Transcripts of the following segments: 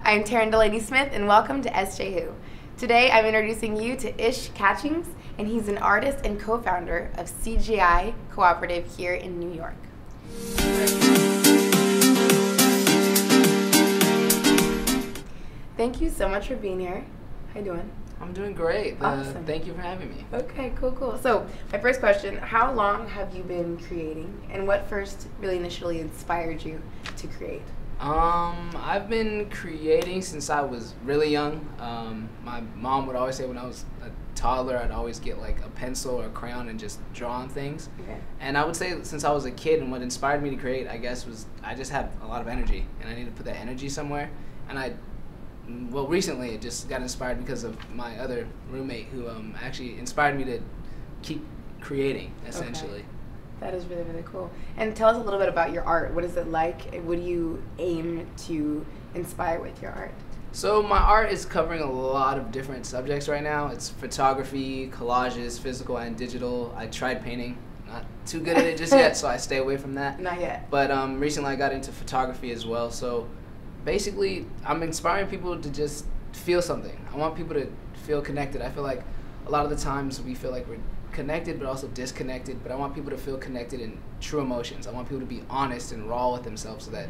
I'm Delilah Smith, and welcome to SJWho. Today, I'm introducing you to Ish Catchings, and he's an artist and co-founder of CGI Cooperative here in New York. Thank you so much for being here. How you doing? I'm doing great. Awesome. Thank you for having me. Okay, cool. So, my first question, how long have you been creating, and what first really initially inspired you to create? I've been creating since I was really young. My mom would always say when I was a toddler, I'd always get like a pencil or a crayon and just draw on things. Okay. And I would say since I was a kid, and what inspired me to create, I guess, was I just had a lot of energy, and I needed to put that energy somewhere. And well, recently it just got inspired because of my other roommate who actually inspired me to keep creating, essentially. Okay. That is really, really cool. And tell us a little bit about your art. What is it like? What do you aim to inspire with your art? So my art is covering a lot of different subjects right now. It's photography, collages, physical and digital. I tried painting. Not too good at it just yet, so I stay away from that. Not yet. But recently I got into photography as well. So basically, I'm inspiring people to just feel something. I want people to feel connected. I feel like a lot of the times we feel like we're connected but also disconnected, but I want people to feel connected in true emotions. I want people to be honest and raw with themselves so that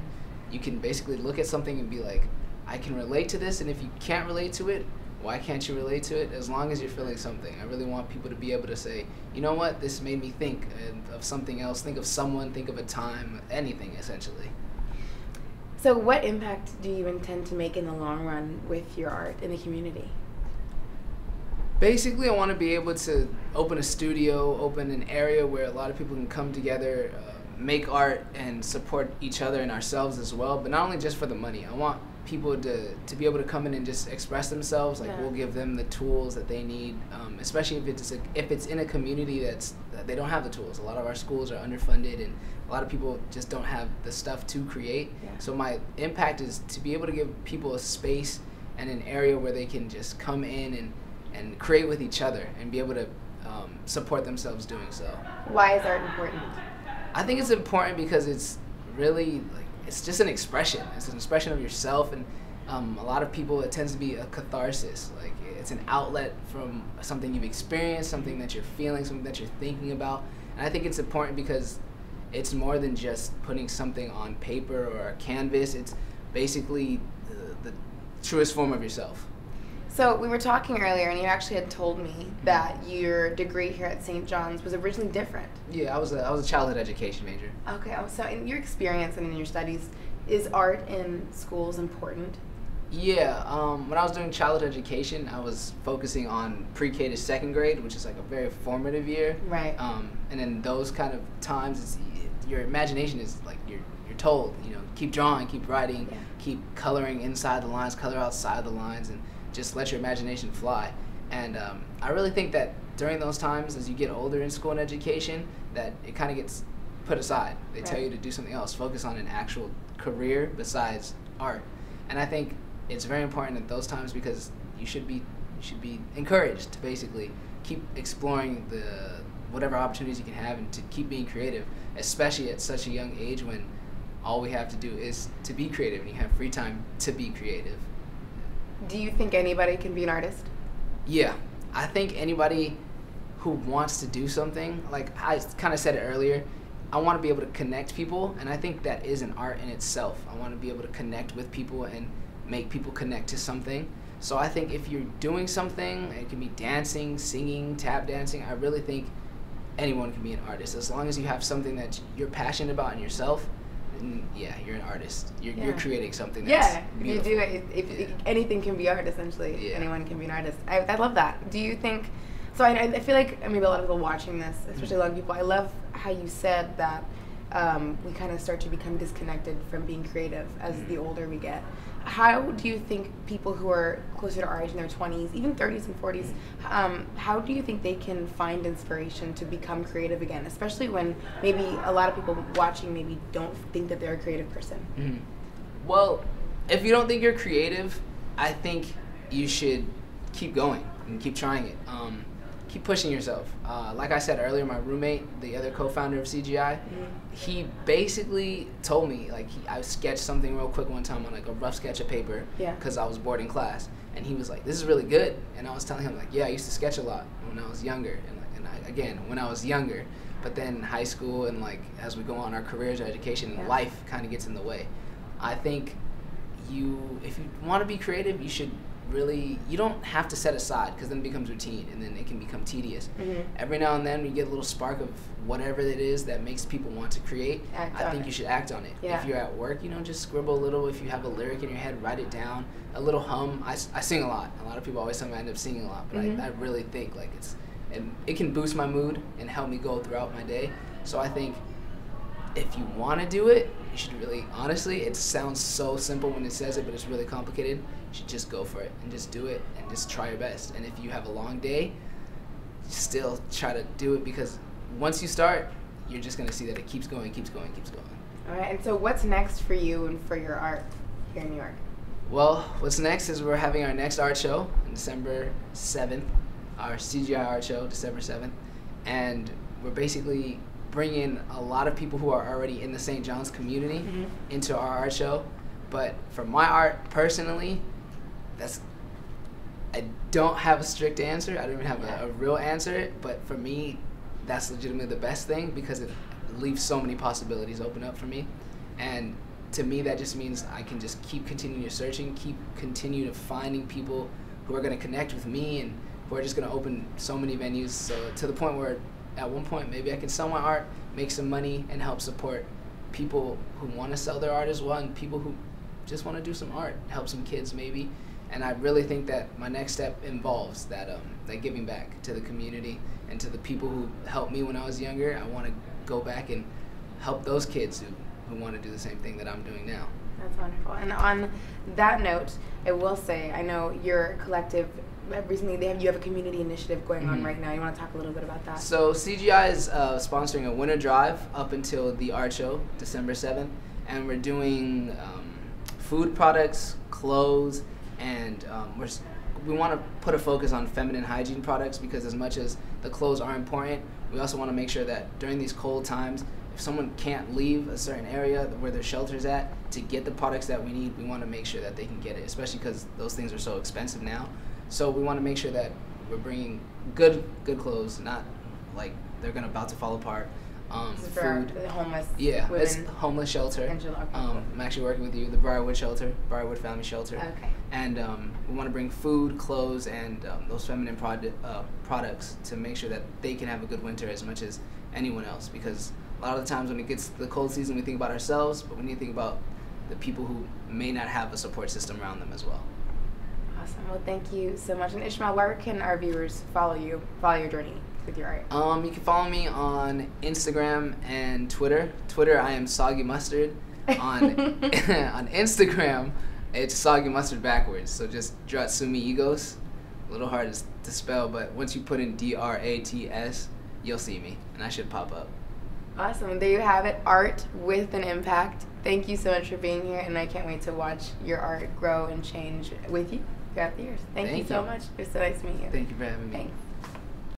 you can basically look at something and be like, I can relate to this, and if you can't relate to it, why can't you relate to it? As long as you're feeling something. I really want people to be able to say, you know what, this made me think of something else, think of someone, think of a time, anything essentially. So what impact do you intend to make in the long run with your art in the community? Basically, I want to be able to open a studio, open an area where a lot of people can come together, make art, and support each other and ourselves as well, but not only just for the money. I want people to be able to come in and just express themselves. Like, we'll give them the tools that they need, especially if it's in a community that they don't have the tools. A lot of our schools are underfunded, and a lot of people just don't have the stuff to create. So my impact is to be able to give people a space and an area where they can just come in and create with each other and be able to support themselves doing so. Why is art important? I think it's important because it's really it's just an expression. It's an expression of yourself, and a lot of people, it tends to be a catharsis. Like, it's an outlet from something you've experienced, something that you're feeling, something that you're thinking about. And I think it's important because it's more than just putting something on paper or a canvas. It's basically the truest form of yourself. So we were talking earlier, and you actually had told me that your degree here at St. John's was originally different. Yeah, I was a childhood education major. Okay, so in your experience and in your studies, is art in schools important? Yeah, when I was doing childhood education, I was focusing on pre-K to second grade, which is like a very formative year. Right. And in those kind of times, your imagination is like you're told, keep drawing, keep writing, keep coloring inside the lines, color outside the lines, and just let your imagination fly. And I really think that during those times, as you get older in school and education, that it kind of gets put aside. They tell you to do something else, focus on an actual career besides art. And I think it's very important at those times because you should be encouraged to basically keep exploring whatever opportunities you can have and to keep being creative, especially at such a young age when all we have to do is to be creative and you have free time to be creative. Do you think anybody can be an artist? Yeah, I think anybody who wants to do something, like I kind of said it earlier, I want to be able to connect people, and I think that is an art in itself. I want to be able to connect with people and make people connect to something. So I think if you're doing something, it can be dancing, singing, tap dancing, I really think anyone can be an artist. As long as you have something that you're passionate about in yourself, yeah, you're an artist. You're creating something that's beautiful. You do it. If anything can be art, essentially. Anyone can be an artist. I love that. Do you think, so I feel like maybe a lot of people watching this, especially a lot of people, I love how you said that we kind of start to become disconnected from being creative as the older we get. How do you think people who are closer to our age in their 20s, even 30s and 40s, how do you think they can find inspiration to become creative again, especially when maybe a lot of people watching maybe don't think that they're a creative person? Well, if you don't think you're creative, I think you should keep going and keep trying it. keep pushing yourself. Like I said earlier, my roommate, the other co-founder of CGI, he basically told me, like, I sketched something real quick one time on like a rough sketch of paper because I was bored in class, and he was like, "This is really good," and I was telling him like, "Yeah, I used to sketch a lot when I was younger," when I was younger, but then high school and like as we go on our careers or education, life kind of gets in the way. I think if you want to be creative, you don't have to set aside, because then it becomes routine and then it can become tedious. Every now and then you get a little spark of whatever it is that makes people want to create. I think you should act on it. If you're at work, just scribble a little. If you have a lyric in your head, write it down. A little hum. I sing a lot. A lot of people always tell me I end up singing a lot, but I really think like it can boost my mood and help me go throughout my day. So I think if you want to do it, you should really, honestly, it sounds so simple when it says it, but it's really complicated. You should just go for it and just do it and just try your best. And if you have a long day, still try to do it, because once you start, you're just going to see that it keeps going, keeps going, keeps going. All right, and so what's next for you and for your art here in New York? Well, what's next is we're having our next art show on December 7th, our CGI art show, December 7th, and we're basically bringing a lot of people who are already in the St. John's community into our art show. But for my art personally, I don't have a strict answer. I don't even have a real answer, but for me, that's legitimately the best thing, because it leaves so many possibilities open up for me. And to me, that just means I can just continue to searching, continue to finding people who are going to connect with me and who are just going to open so many venues, so to the point where at one point maybe I can sell my art, make some money, and help support people who want to sell their art as well, and people who just want to do some art, help some kids maybe. And I really think that my next step involves that giving back to the community and to the people who helped me when I was younger. I want to go back and help those kids who want to do the same thing that I'm doing now. That's wonderful. And on that note, I will say, I know your collective, recently you have a community initiative going on right now. You want to talk a little bit about that? So CGI is sponsoring a winter drive up until the art show, December 7th, and we're doing food products, clothes, and we want to put a focus on feminine hygiene products, because as much as the clothes are important, we also want to make sure that during these cold times, if someone can't leave a certain area where their shelter's at to get the products that we need, we want to make sure that they can get it, especially because those things are so expensive now. So we want to make sure that we're bringing good clothes, not like they're about to fall apart. Food. For the homeless women. It's homeless shelter. I'm actually working with the Briarwood shelter, Briarwood Family Shelter. Okay. And we want to bring food, clothes, and those feminine products to make sure that they can have a good winter as much as anyone else. Because a lot of the times when it gets to the cold season, we think about ourselves, but we need to think about the people who may not have a support system around them as well. Awesome. Well, thank you so much. And Ishmael, where can our viewers follow your journey with your art? You can follow me on Instagram and Twitter. Twitter, I am Soggy Mustard. On on Instagram, it's Soggy Mustard backwards. So just Dratsumi Egos. A little hard to spell, but once you put in DRATS, you'll see me, and I should pop up. Awesome. There you have it. Art with an impact. Thank you so much for being here, and I can't wait to watch your art grow and change with you throughout the years. Thank you so much. It was so nice to meet you. Thank you for having me. Thanks.